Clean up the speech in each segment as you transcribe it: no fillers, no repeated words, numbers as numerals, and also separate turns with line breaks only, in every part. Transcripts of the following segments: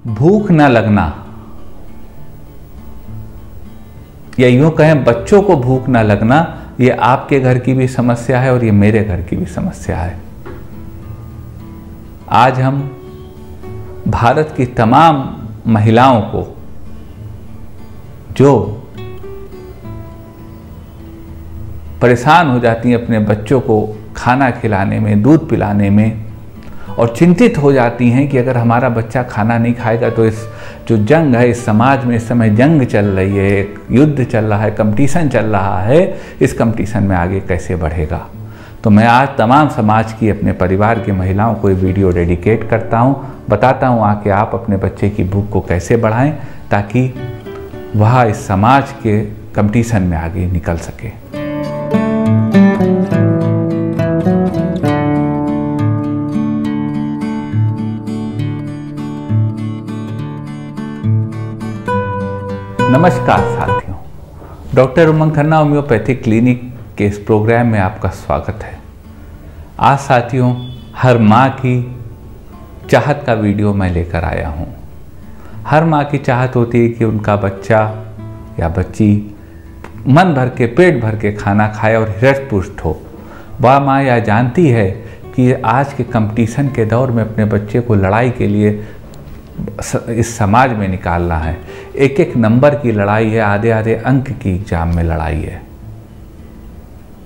भूख न लगना, या यूं कहें बच्चों को भूख न लगना, ये आपके घर की भी समस्या है और ये मेरे घर की भी समस्या है। आज हम भारत की तमाम महिलाओं को जो परेशान हो जाती हैं अपने बच्चों को खाना खिलाने में, दूध पिलाने में, और चिंतित हो जाती हैं कि अगर हमारा बच्चा खाना नहीं खाएगा तो इस जो जंग है, इस समाज में इस समय जंग चल रही है, एक युद्ध चल रहा है, कंपटीशन चल रहा है, इस कंपटीशन में आगे कैसे बढ़ेगा। तो मैं आज तमाम समाज की, अपने परिवार की महिलाओं को ये वीडियो डेडिकेट करता हूँ, बताता हूँ आके आप अपने बच्चे की भूख को कैसे बढ़ाएं ताकि वह इस समाज के कंपटीशन में आगे निकल सके। नमस्कार साथियों, डॉक्टर उमंग खन्ना होम्योपैथिक क्लिनिक के इस प्रोग्राम में आपका स्वागत है। आज साथियों, हर माँ की चाहत का वीडियो मैं लेकर आया हूँ। हर माँ की चाहत होती है कि उनका बच्चा या बच्ची मन भर के, पेट भर के खाना खाए और हृष्ट पुष्ट हो। वह माँ यह जानती है कि आज के कंपटीशन के दौर में अपने बच्चे को लड़ाई के लिए इस समाज में निकालना है। एक एक नंबर की लड़ाई है, आधे आधे अंक की एग्जाम में लड़ाई है।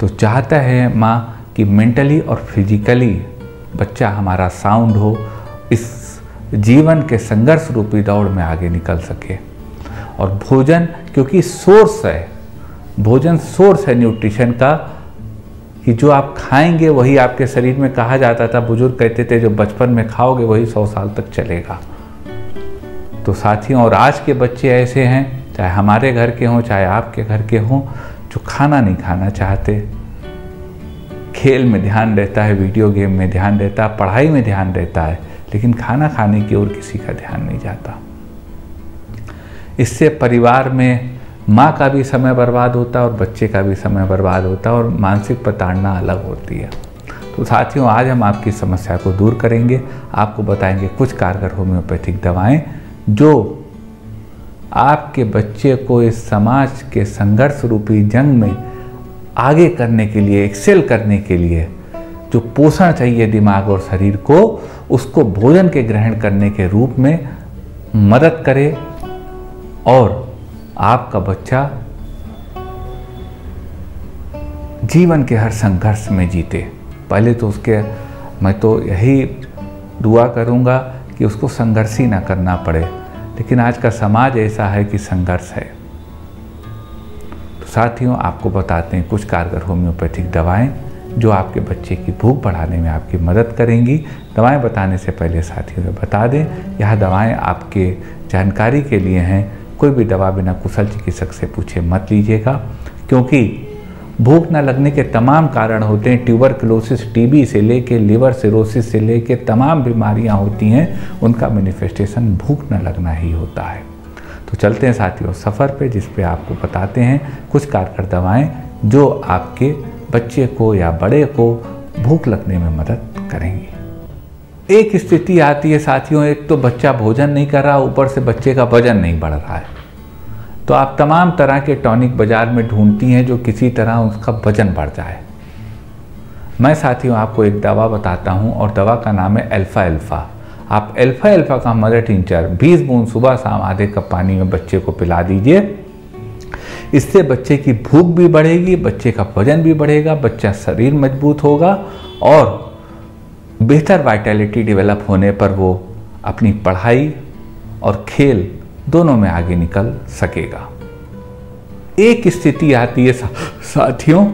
तो चाहता है माँ कि मेंटली और फिजिकली बच्चा हमारा साउंड हो, इस जीवन के संघर्ष रूपी दौड़ में आगे निकल सके। और भोजन क्योंकि सोर्स है, भोजन सोर्स है न्यूट्रिशन का, कि जो आप खाएंगे वही आपके शरीर में, कहा जाता था, बुजुर्ग कहते थे जो बचपन में खाओगे वही 100 साल तक चलेगा। तो साथियों, और आज के बच्चे ऐसे हैं, चाहे हमारे घर के हों चाहे आपके घर के हों, जो खाना नहीं खाना चाहते, खेल में ध्यान रहता है, वीडियो गेम में ध्यान रहता है, पढ़ाई में ध्यान रहता है, लेकिन खाना खाने की ओर किसी का ध्यान नहीं जाता। इससे परिवार में माँ का भी समय बर्बाद होता है और बच्चे का भी समय बर्बाद होता है और मानसिक प्रताड़ना अलग होती है। तो साथियों, आज हम आपकी समस्या को दूर करेंगे, आपको बताएंगे कुछ कारगर होम्योपैथिक दवाएं जो आपके बच्चे को इस समाज के संघर्ष रूपी जंग में आगे करने के लिए, एक्सेल करने के लिए जो पोषण चाहिए दिमाग और शरीर को, उसको भोजन के ग्रहण करने के रूप में मदद करे और आपका बच्चा जीवन के हर संघर्ष में जीते। पहले तो मैं तो यही दुआ करूंगा कि उसको संघर्ष ही ना करना पड़े, लेकिन आज का समाज ऐसा है कि संघर्ष है। तो साथियों, आपको बताते हैं कुछ कारगर होम्योपैथिक दवाएं जो आपके बच्चे की भूख बढ़ाने में आपकी मदद करेंगी। दवाएं बताने से पहले साथियों से बता दें, यह दवाएं आपके जानकारी के लिए हैं। कोई भी दवा बिना कुशल चिकित्सक से पूछे मत लीजिएगा, क्योंकि भूख न लगने के तमाम कारण होते हैं। ट्यूबरकुलोसिस, टीबी से लेके लिवर सिरोसिस से लेके तमाम बीमारियां होती हैं, उनका मैनिफेस्टेशन भूख न लगना ही होता है। तो चलते हैं साथियों सफ़र पे, जिस पे आपको बताते हैं कुछ कारगर दवाएं जो आपके बच्चे को या बड़े को भूख लगने में मदद करेंगी। एक स्थिति आती है साथियों, एक तो बच्चा भोजन नहीं कर रहा, ऊपर से बच्चे का वजन नहीं बढ़ रहा है, तो आप तमाम तरह के टॉनिक बाजार में ढूंढती हैं जो किसी तरह उसका वजन बढ़ जाए। मैं साथियों आपको एक दवा बताता हूं और दवा का नाम है अल्फा अल्फा। आप अल्फा अल्फा का मदर टिंचर 20 बूंद सुबह शाम आधे कप पानी में बच्चे को पिला दीजिए। इससे बच्चे की भूख भी बढ़ेगी, बच्चे का वजन भी बढ़ेगा, बच्चा शरीर मजबूत होगा और बेहतर वाइटैलिटी डेवलप होने पर वो अपनी पढ़ाई और खेल दोनों में आगे निकल सकेगा। एक स्थिति आती है साथियों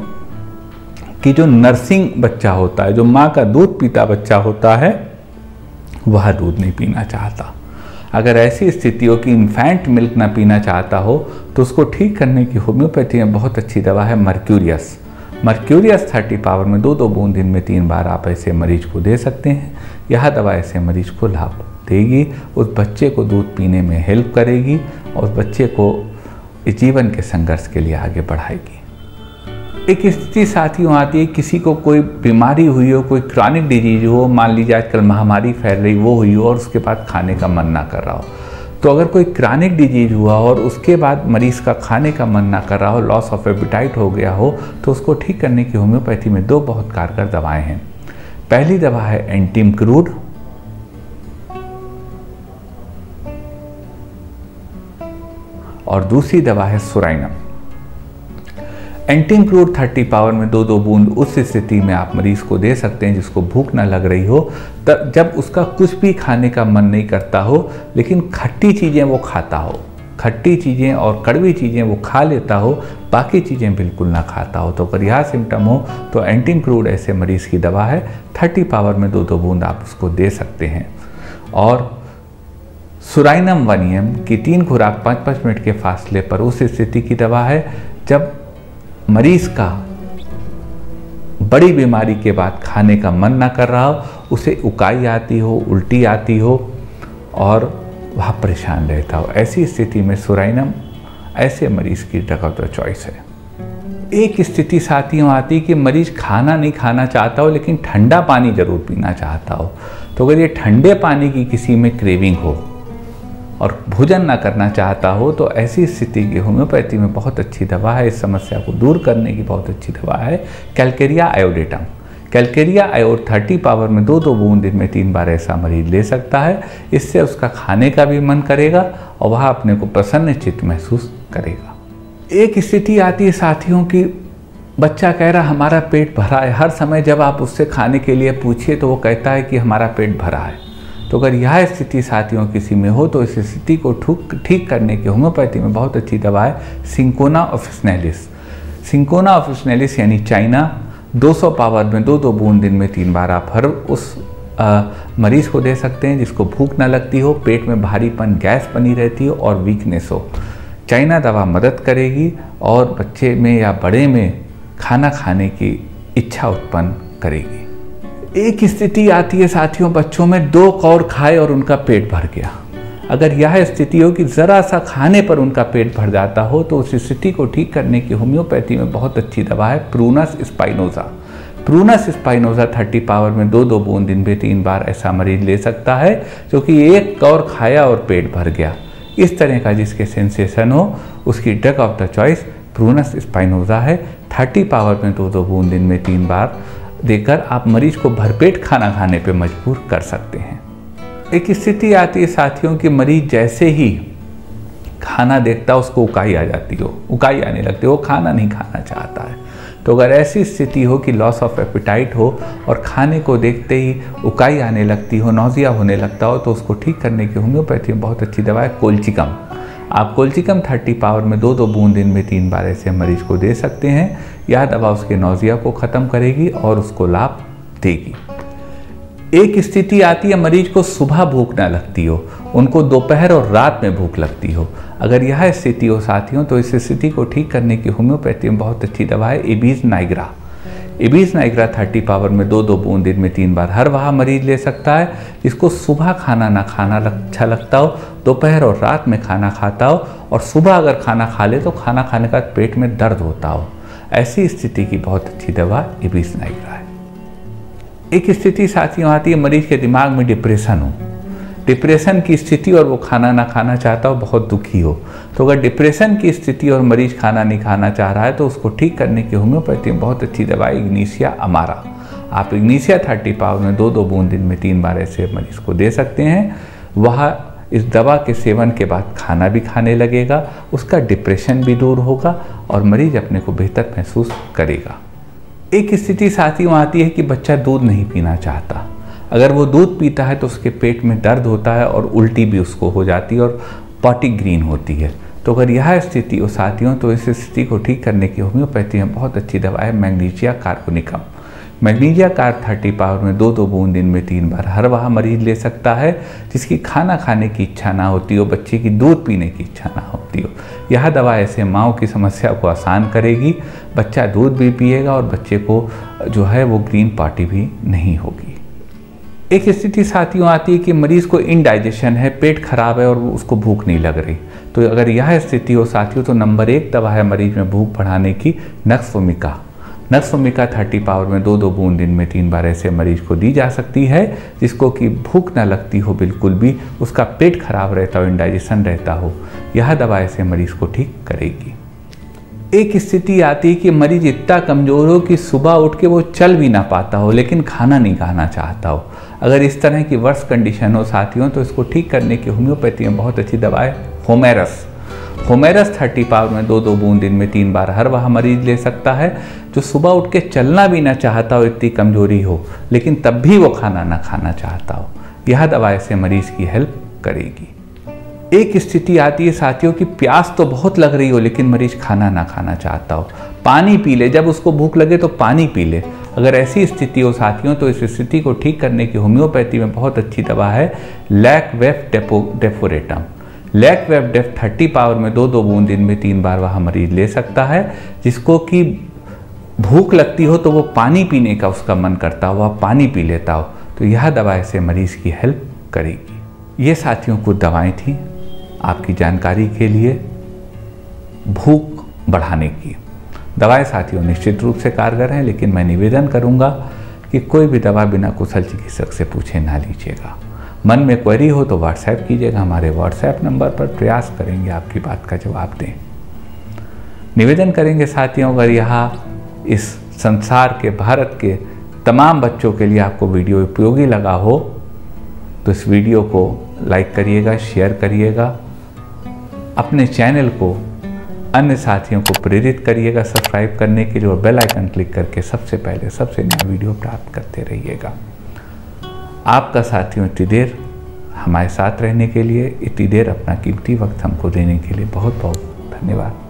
कि जो नर्सिंग बच्चा होता है, जो माँ का दूध पीता बच्चा होता है, वह दूध नहीं पीना चाहता। अगर ऐसी स्थिति हो कि इन्फेंट मिल्क ना पीना चाहता हो, तो उसको ठीक करने की होम्योपैथी में बहुत अच्छी दवा है मर्क्यूरियस। मर्क्यूरियस 30 पावर में 2-2 बूंद दिन में 3 बार आप ऐसे मरीज को दे सकते हैं। यह दवा ऐसे मरीज को लाभ देगी, उस बच्चे को दूध पीने में हेल्प करेगी और उस बच्चे को इस जीवन के संघर्ष के लिए आगे बढ़ाएगी। एक स्थिति साथियों आती है, किसी को कोई बीमारी हुई हो, कोई क्रॉनिक डिजीज हो, मान लीजिए आजकल महामारी फैल रही वो हुई हो और उसके बाद खाने का मन ना कर रहा हो। तो अगर कोई क्रॉनिक डिजीज हुआ और उसके बाद मरीज़ का खाने का मन ना कर रहा हो, लॉस ऑफ एपेटाइट हो गया हो, तो उसको ठीक करने की होम्योपैथी में 2 बहुत कारगर दवाएं हैं। पहली दवा है एंटीमक्रूड और दूसरी दवा है सुराइनम। एंटीमक्रूड 30 पावर में 2-2 बूंद उस स्थिति में आप मरीज को दे सकते हैं जिसको भूख ना लग रही हो, तब जब उसका कुछ भी खाने का मन नहीं करता हो, लेकिन खट्टी चीज़ें वो खाता हो, खट्टी चीज़ें और कड़वी चीज़ें वो खा लेता हो, बाकी चीज़ें बिल्कुल ना खाता हो। तो अगर यह सिम्टम हो तो एंटीमक्रूड ऐसे मरीज की दवा है। 30 पावर में 2-2 बूंद आप उसको दे सकते हैं। और सुराइनम 1 EM की 3 खुराक 5-5 मिनट के फासले पर उस स्थिति की दवा है जब मरीज का बड़ी बीमारी के बाद खाने का मन ना कर रहा हो, उसे उकाई आती हो, उल्टी आती हो और वह परेशान रहता हो। ऐसी स्थिति में सुराइनम ऐसे मरीज की ड्रग ऑफ द चॉइस है। एक स्थिति साथियों आती कि मरीज खाना नहीं खाना चाहता हो लेकिन ठंडा पानी जरूर पीना चाहता हो। तो अगर ये ठंडे पानी की किसी में क्रेविंग हो और भोजन ना करना चाहता हो, तो ऐसी स्थिति की होम्योपैथी में बहुत अच्छी दवा है, इस समस्या को दूर करने की बहुत अच्छी दवा है कैलकेरिया आयोडेटम। कैलकेरिया आयोड 30 पावर में 2-2 बूंद दिन में 3 बार ऐसा मरीज ले सकता है। इससे उसका खाने का भी मन करेगा और वह अपने को प्रसन्न चित्त महसूस करेगा। एक स्थिति आती है साथियों की, बच्चा कह रहा हमारा पेट भरा है, हर समय जब आप उससे खाने के लिए पूछिए तो वो कहता है कि हमारा पेट भरा है। तो अगर यह स्थिति साथियों किसी में हो तो इस स्थिति को ठीक करने की होम्योपैथी में बहुत अच्छी दवा है सिंकोना ऑफिसनेलिस। सिंकोना ऑफिसनेलिस यानी चाइना 200 पावर में 2-2 बूंद दिन में 3 बार आप हर उस मरीज को दे सकते हैं जिसको भूख ना लगती हो, पेट में भारीपन गैस बनी रहती हो और वीकनेस हो। चाइना दवा मदद करेगी और बच्चे में या बड़े में खाना खाने की इच्छा उत्पन्न करेगी। एक स्थिति आती है साथियों, बच्चों में 2 कौर खाए और उनका पेट भर गया। अगर यह स्थिति हो कि ज़रा सा खाने पर उनका पेट भर जाता हो तो उस स्थिति को ठीक करने की होम्योपैथी में बहुत अच्छी दवा है प्रूनस स्पाइनोजा। प्रूनस स्पाइनोजा 30 पावर में 2-2 बूंद दिन में 3 बार ऐसा मरीज ले सकता है जो कि 1 कौर खाया और पेट भर गया। इस तरह का जिसके सेंसेशन हो उसकी drug of the choice prunus spinosa है। 30 पावर में 2-2 बूंद दिन में 3 बार देकर आप मरीज को भरपेट खाना खाने पे मजबूर कर सकते हैं। एक स्थिति आती है साथियों कि मरीज जैसे ही खाना देखता है उसको उकाई आ जाती हो, उकाई आने लगती हो, वो खाना नहीं खाना चाहता है। तो अगर ऐसी स्थिति हो कि लॉस ऑफ एपेटाइट हो और खाने को देखते ही उकाई आने लगती हो, नौजिया होने लगता हो, तो उसको ठीक करने की होम्योपैथी में बहुत अच्छी दवा है कोलचिकम। आप कोलचिकम 30 पावर में 2-2 बूंद दिन में 3 बार ऐसे मरीज को दे सकते हैं। यह दवा उसके नौजिया को ख़त्म करेगी और उसको लाभ देगी। एक स्थिति आती है मरीज को सुबह भूख ना लगती हो, उनको दोपहर और रात में भूख लगती हो। अगर यह स्थिति हो साथियों तो इस स्थिति को ठीक करने की होम्योपैथी में बहुत अच्छी दवा है इबीज नाइग्रा। इबीज नाइग्रा 30 पावर में 2-2 बूंद दिन में 3 बार हर वह मरीज ले सकता है जिसको सुबह खाना ना खाना अच्छा लगता हो, दोपहर और रात में खाना खाता हो और सुबह अगर खाना खा ले तो खाना खाने का पेट में दर्द होता हो। ऐसी स्थिति की बहुत अच्छी दवा इबीज नाइग्रा है। एक स्थिति साथियों आती है मरीज के दिमाग में डिप्रेशन हो, डिप्रेशन की स्थिति और वो खाना ना खाना चाहता हो, बहुत दुखी हो। तो अगर डिप्रेशन की स्थिति और मरीज खाना नहीं खाना चाह रहा है तो उसको ठीक करने की होम्योपैथी में बहुत अच्छी दवा है इग्नीशिया अमारा। आप इग्नीशिया 30 पावर में 2-2 बूंद दिन में 3 बार ऐसे मरीज को दे सकते हैं। वह इस दवा के सेवन के बाद खाना भी खाने लगेगा, उसका डिप्रेशन भी दूर होगा और मरीज अपने को बेहतर महसूस करेगा। एक स्थिति साथियों आती है कि बच्चा दूध नहीं पीना चाहता। अगर वो दूध पीता है तो उसके पेट में दर्द होता है और उल्टी भी उसको हो जाती है और पॉटी ग्रीन होती है। तो अगर यह स्थिति हो साथियों तो इस स्थिति को ठीक करने की होम्योपैथी में बहुत अच्छी दवा है magnesia carbonicum. Magnesia carb 30 power में 2-2 बूंद दिन में 3 बार हर वह मरीज ले सकता है जिसकी खाना खाने की इच्छा ना होती हो, बच्चे की दूध पीने की इच्छा ना होती हो। यह दवा ऐसे माँओं की समस्या को आसान करेगी, बच्चा दूध भी पिएगा और बच्चे को जो है वो ग्रीन पॉटी भी नहीं होगी। एक स्थिति साथियों आती है कि मरीज को इनडाइजेशन है, पेट खराब है और उसको भूख नहीं लग रही। तो अगर यह स्थिति हो साथियों तो नंबर 1 दवा है मरीज में भूख बढ़ाने की नक्सफोमिका। नर्स भूमिका 30 पावर में 2-2 बूंद दिन में 3 बार ऐसे मरीज को दी जा सकती है जिसको कि भूख ना लगती हो बिल्कुल भी, उसका पेट खराब रहता हो, इंडाइजेशन रहता हो। यह दवा ऐसे मरीज को ठीक करेगी। एक स्थिति आती है कि मरीज इतना कमज़ोर हो कि सुबह उठ के वो चल भी ना पाता हो लेकिन खाना नहीं खाना चाहता हो। अगर इस तरह की वर्ष कंडीशन हो साथियों, तो इसको ठीक करने की होम्योपैथी में बहुत अच्छी दवा है होमेरस। होमेरस 30 पावर में 2-2 बूंद दिन में 3 बार हर वह मरीज ले सकता है जो सुबह उठ के चलना भी ना चाहता हो, इतनी कमजोरी हो, लेकिन तब भी वो खाना ना खाना चाहता हो। यह दवा ऐसे मरीज की हेल्प करेगी। एक स्थिति आती है साथियों कि प्यास तो बहुत लग रही हो लेकिन मरीज खाना ना खाना चाहता हो, पानी पी ले, जब उसको भूख लगे तो पानी पी ले। अगर ऐसी स्थिति हो साथियों, तो इस स्थिति को ठीक करने की होम्योपैथी में बहुत अच्छी दवा है लैकवेफ डेफोरेटम। लैकवेफ 30 पावर में 2-2 बूंद दिन में 3 बार वह मरीज ले सकता है जिसको कि भूख लगती हो तो वो पानी पीने का उसका मन करता हो, वह पानी पी लेता हो, तो यह दवा ऐसे मरीज की हेल्प करेगी। ये साथियों कुछ दवाएं थी आपकी जानकारी के लिए भूख बढ़ाने की। दवाएं साथियों निश्चित रूप से कारगर हैं, लेकिन मैं निवेदन करूंगा कि कोई भी दवा बिना कुशल चिकित्सक से पूछे ना लीजिएगा। मन में क्वेरी हो तो व्हाट्सएप कीजिएगा, हमारे व्हाट्सएप नंबर पर प्रयास करेंगे आपकी बात का जवाब दें। निवेदन करेंगे साथियों, अगर यहाँ इस संसार के, भारत के तमाम बच्चों के लिए आपको वीडियो उपयोगी लगा हो तो इस वीडियो को लाइक करिएगा, शेयर करिएगा, अपने चैनल को अन्य साथियों को प्रेरित करिएगा सब्सक्राइब करने के लिए और बेल आइकन क्लिक करके सबसे पहले सबसे नया वीडियो प्राप्त करते रहिएगा। आपका साथियों इतनी देर हमारे साथ रहने के लिए, इतनी देर अपना कीमती वक्त हमको देने के लिए बहुत बहुत धन्यवाद।